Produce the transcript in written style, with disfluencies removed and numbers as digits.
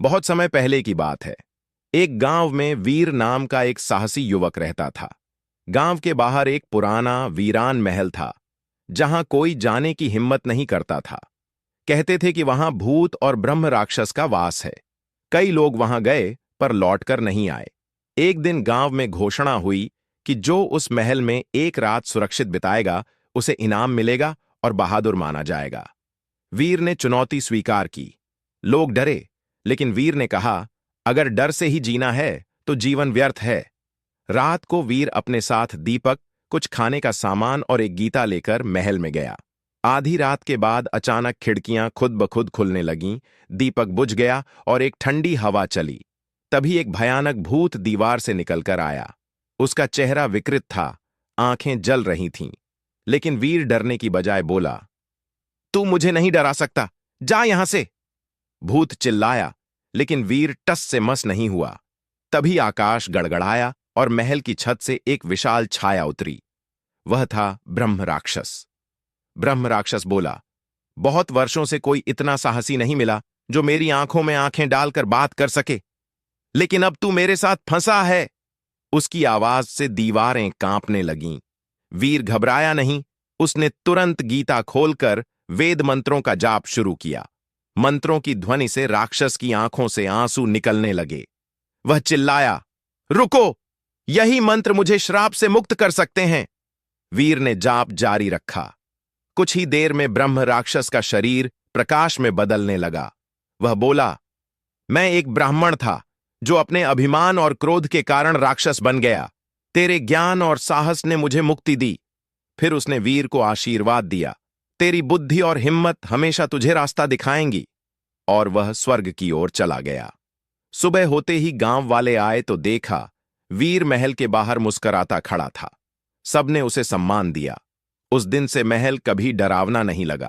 बहुत समय पहले की बात है। एक गांव में वीर नाम का एक साहसी युवक रहता था। गांव के बाहर एक पुराना वीरान महल था, जहां कोई जाने की हिम्मत नहीं करता था। कहते थे कि वहां भूत और ब्रह्म राक्षस का वास है। कई लोग वहां गए पर लौटकर नहीं आए। एक दिन गांव में घोषणा हुई कि जो उस महल में एक रात सुरक्षित बिताएगा, उसे इनाम मिलेगा और बहादुर माना जाएगा। वीर ने चुनौती स्वीकार की। लोग डरे, लेकिन वीर ने कहा, अगर डर से ही जीना है तो जीवन व्यर्थ है। रात को वीर अपने साथ दीपक, कुछ खाने का सामान और एक गीता लेकर महल में गया। आधी रात के बाद अचानक खिड़कियां खुद ब खुद खुलने लगीं, दीपक बुझ गया और एक ठंडी हवा चली। तभी एक भयानक भूत दीवार से निकलकर आया। उसका चेहरा विकृत था, आंखें जल रही थीं। लेकिन वीर डरने की बजाय बोला, तू मुझे नहीं डरा सकता, जा यहां से। भूत चिल्लाया, लेकिन वीर टस से मस नहीं हुआ। तभी आकाश गड़गड़ाया और महल की छत से एक विशाल छाया उतरी। वह था ब्रह्म राक्षस। ब्रह्म राक्षस बोला, बहुत वर्षों से कोई इतना साहसी नहीं मिला जो मेरी आंखों में आंखें डालकर बात कर सके, लेकिन अब तू मेरे साथ फंसा है। उसकी आवाज से दीवारें कांपने लगीं। वीर घबराया नहीं, उसने तुरंत गीता खोलकर वेद मंत्रों का जाप शुरू किया। मंत्रों की ध्वनि से राक्षस की आंखों से आंसू निकलने लगे। वह चिल्लाया, रुको, यही मंत्र मुझे श्राप से मुक्त कर सकते हैं। वीर ने जाप जारी रखा। कुछ ही देर में ब्रह्म राक्षस का शरीर प्रकाश में बदलने लगा। वह बोला, मैं एक ब्राह्मण था जो अपने अभिमान और क्रोध के कारण राक्षस बन गया। तेरे ज्ञान और साहस ने मुझे मुक्ति दी। फिर उसने वीर को आशीर्वाद दिया, तेरी बुद्धि और हिम्मत हमेशा तुझे रास्ता दिखाएंगी। और वह स्वर्ग की ओर चला गया। सुबह होते ही गांव वाले आए तो देखा, वीर महल के बाहर मुस्कुराता खड़ा था। सबने उसे सम्मान दिया। उस दिन से महल कभी डरावना नहीं लगा।